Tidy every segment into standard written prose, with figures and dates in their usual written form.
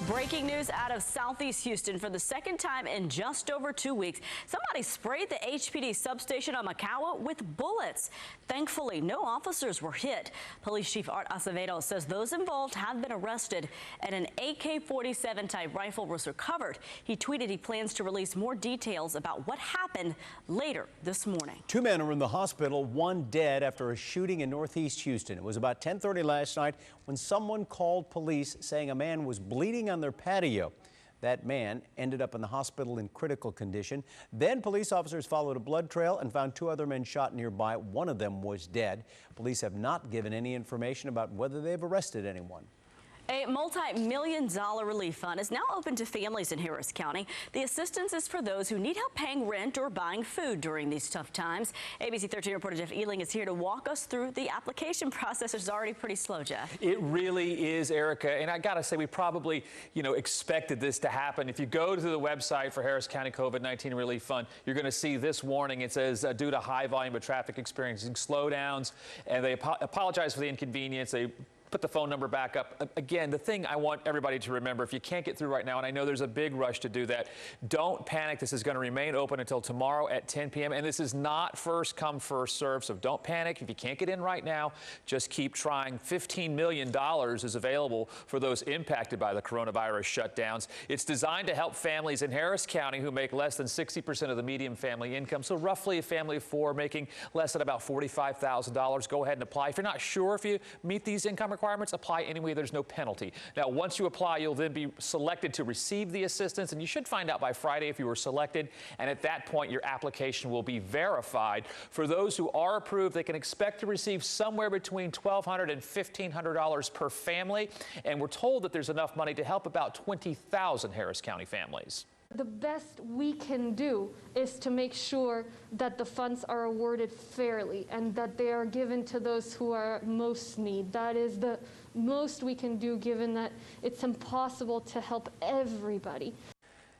Breaking news out of Southeast Houston. For the second time in just over 2 weeks, somebody sprayed the HPD substation on Macawa with bullets. Thankfully, no officers were hit. Police Chief Art Acevedo says those involved have been arrested and an AK-47 type rifle was recovered. He tweeted he plans to release more details about what happened later this morning. 2 men are in the hospital, 1 dead after a shooting in Northeast Houston. It was about 10:30 last night when someone called police saying a man was bleeding on their patio. That man ended up in the hospital in critical condition. Then police officers followed a blood trail and found 2 other men shot nearby. One of them was dead. Police have not given any information about whether they've arrested anyone. A multi-million-dollar relief fund is now open to families in Harris County. The assistance is for those who need help paying rent or buying food during these tough times. ABC 13 reporter Jeff Ealing is here to walk us through the application process, which is already pretty slow, Jeff. It really is, Erica. And I got to say, we probably, expected this to happen. If you go to the website for Harris County COVID-19 Relief Fund, you're going to see this warning. It says, due to high volume of traffic experiencing slowdowns, and they apologize for the inconvenience. They put the phone number back up. Again, the thing I want everybody to remember, if you can't get through right now, and I know there's a big rush to do that, don't panic. This is going to remain open until tomorrow at 10 p.m. And this is not first come, first serve. So don't panic. If you can't get in right now, just keep trying. $15 million is available for those impacted by the coronavirus shutdowns. It's designed to help families in Harris County who make less than 60% of the median family income. So roughly a family of 4 making less than about $45,000. Go ahead and apply. If you're not sure if you meet these income requirements, apply anyway. There's no penalty. Now, once you apply, you'll then be selected to receive the assistance, and you should find out by Friday if you were selected. And at that point, your application will be verified. For those who are approved, they can expect to receive somewhere between $1,200 and $1,500 per family. And we're told that there's enough money to help about 20,000 Harris County families. The best we can do is to make sure that the funds are awarded fairly and that they are given to those who are most need. That is the most we can do, given that it's impossible to help everybody.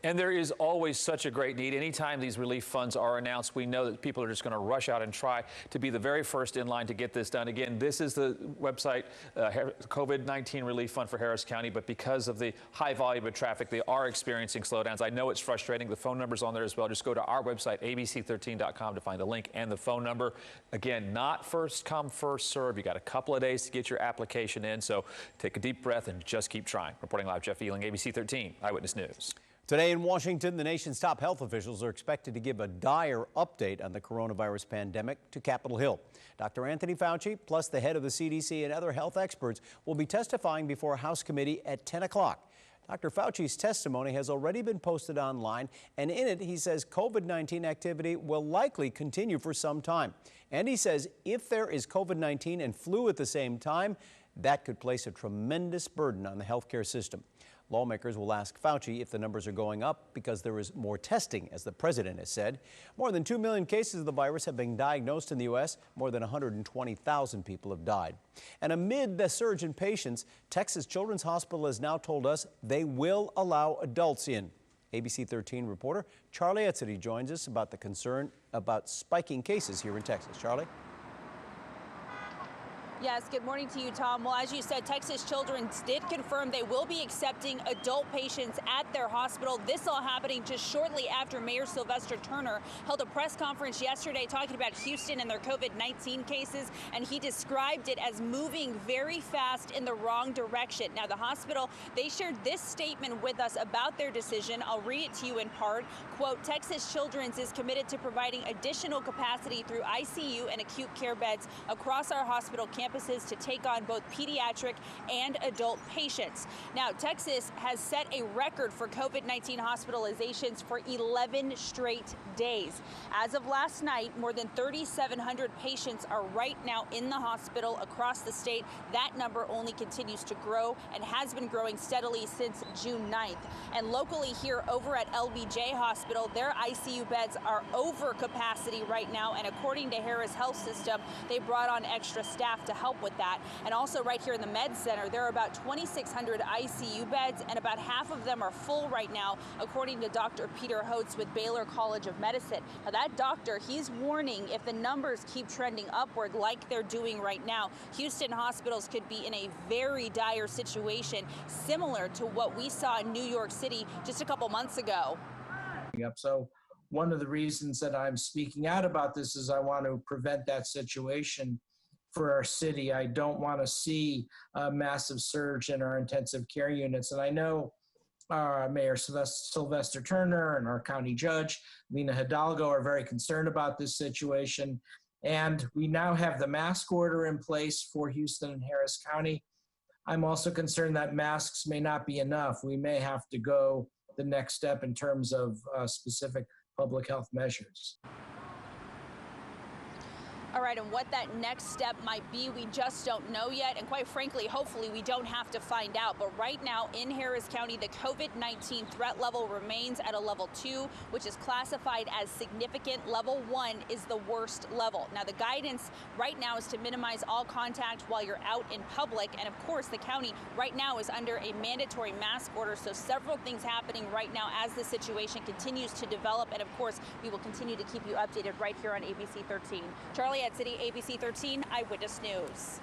And there is always such a great need. Anytime these relief funds are announced, we know that people are just going to rush out and try to be the very first in line to get this done. Again, this is the website, COVID-19 Relief Fund for Harris County, but because of the high volume of traffic, they are experiencing slowdowns. I know it's frustrating. The phone number's on there as well. Just go to our website, ABC13.com, to find the link and the phone number. Again, not first come, first serve. You got a couple of days to get your application in, so take a deep breath and just keep trying. Reporting live, Jeff Ealing, ABC 13 Eyewitness News. Today in Washington, the nation's top health officials are expected to give a dire update on the coronavirus pandemic to Capitol Hill. Dr. Anthony Fauci, plus the head of the CDC and other health experts, will be testifying before a House committee at 10 o'clock. Dr. Fauci's testimony has already been posted online, and in it he says COVID-19 activity will likely continue for some time. And he says if there is COVID-19 and flu at the same time, that could place a tremendous burden on the healthcare system. Lawmakers will ask Fauci if the numbers are going up because there is more testing, as the president has said. More than 2 million cases of the virus have been diagnosed in the U.S. More than 120,000 people have died. And amid the surge in patients, Texas Children's Hospital has now told us they will allow adults in. ABC 13 reporter Charlie Acevedo joins us about the concern about spiking cases here in Texas. Charlie? Yes, good morning to you, Tom. Well, as you said, Texas Children's did confirm they will be accepting adult patients at their hospital. This all happening just shortly after Mayor Sylvester Turner held a press conference yesterday talking about Houston and their COVID-19 cases, and he described it as moving very fast in the wrong direction. Now, the hospital, they shared this statement with us about their decision. I'll read it to you in part. Quote, Texas Children's is committed to providing additional capacity through ICU and acute care beds across our hospital campuses to take on both pediatric and adult patients. Now, Texas has set a record for COVID-19 hospitalizations for 11 straight days. As of last night, more than 3,700 patients are right now in the hospital across the state. That number only continues to grow and has been growing steadily since June 9th. And locally here over at LBJ Hospital, their ICU beds are over capacity right now. And according to Harris Health System, they brought on extra staff to help with that. And also right here in the Med Center, there are about 2,600 ICU beds, and about half of them are full right now, according to Dr. Peter Holtz with Baylor College of Medicine. Now, that doctor, he's warning if the numbers keep trending upward like they're doing right now, Houston hospitals could be in a very dire situation, similar to what we saw in New York City just a couple months ago. So one of the reasons that I'm speaking out about this is I want to prevent that situation for our city. I don't want to see a massive surge in our intensive care units. And I know Mayor Sylvester Turner and our county judge, Lena Hidalgo, are very concerned about this situation. And we now have the mask order in place for Houston and Harris County. I'm also concerned that masks may not be enough. We may have to go the next step in terms of specific public health measures. All right, and what that next step might be, we just don't know yet. And quite frankly, hopefully we don't have to find out. But right now in Harris County, the COVID-19 threat level remains at a level 2, which is classified as significant. Level 1 is the worst level. Now, the guidance right now is to minimize all contact while you're out in public. And of course, the county right now is under a mandatory mask order. So several things happening right now as the situation continues to develop. And of course, we will continue to keep you updated right here on ABC 13. Charlie at City ABC 13 Eyewitness News.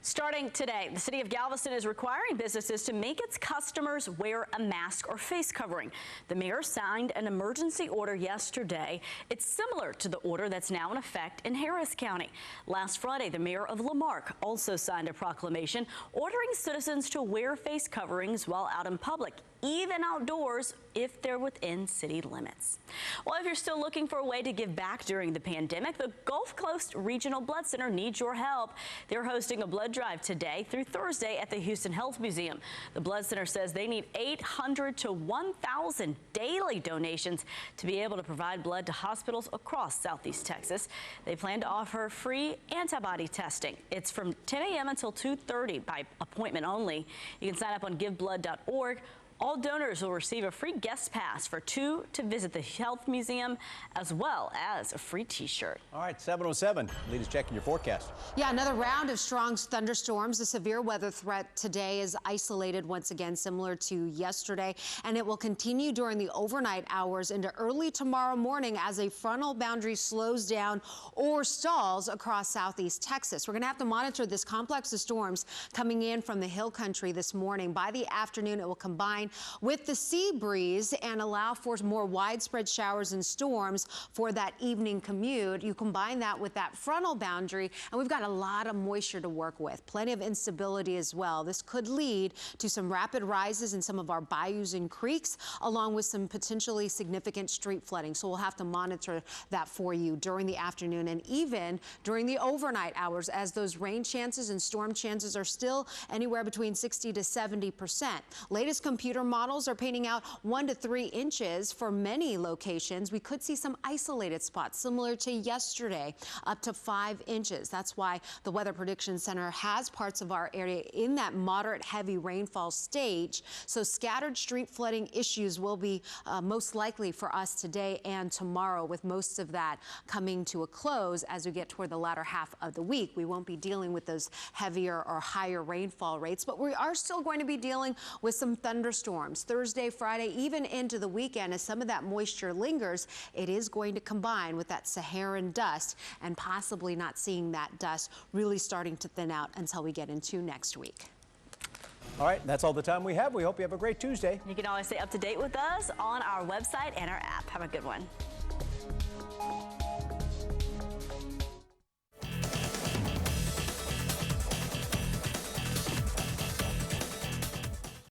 Starting today, the city of Galveston is requiring businesses to make its customers wear a mask or face covering. The mayor signed an emergency order yesterday. It's similar to the order that's now in effect in Harris County. Last Friday, the mayor of Lamarck also signed a proclamation ordering citizens to wear face coverings while out in public, even outdoors if they're within city limits. Well, if you're still looking for a way to give back during the pandemic, the Gulf Coast Regional Blood Center needs your help. They're hosting a blood drive today through Thursday at the Houston Health Museum. The Blood Center says they need 800 to 1,000 daily donations to be able to provide blood to hospitals across Southeast Texas. They plan to offer free antibody testing. It's from 10 a.m. until 2:30 by appointment only. You can sign up on giveblood.org. All donors will receive a free guest pass for 2 to visit the Health Museum, as well as a free T-shirt. All right, 7:07. Lead us checking your forecast. Yeah, another round of strong thunderstorms. The severe weather threat today is isolated once again, similar to yesterday, and it will continue during the overnight hours into early tomorrow morning as a frontal boundary slows down or stalls across Southeast Texas. We're going to have to monitor this complex of storms coming in from the hill country this morning. By the afternoon, it will combine with the sea breeze and allow for more widespread showers and storms for that evening commute. You combine that with that frontal boundary, and we've got a lot of moisture to work with. Plenty of instability as well. This could lead to some rapid rises in some of our bayous and creeks, along with some potentially significant street flooding. So we'll have to monitor that for you during the afternoon and even during the overnight hours, as those rain chances and storm chances are still anywhere between 60 to 70%. Latest computer models are painting out 1 to 3 inches for many locations. We could see some isolated spots similar to yesterday, up to 5 inches. That's why the Weather Prediction Center has parts of our area in that moderate heavy rainfall stage. So scattered street flooding issues will be most likely for us today and tomorrow, with most of that coming to a close as we get toward the latter half of the week. We won't be dealing with those heavier or higher rainfall rates, but we are still going to be dealing with some thunderstorms Thursday, Friday, even into the weekend. As some of that moisture lingers, it is going to combine with that Saharan dust, and possibly not seeing that dust really starting to thin out until we get into next week. All right, that's all the time we have. We hope you have a great Tuesday. You can always stay up to date with us on our website and our app. Have a good one.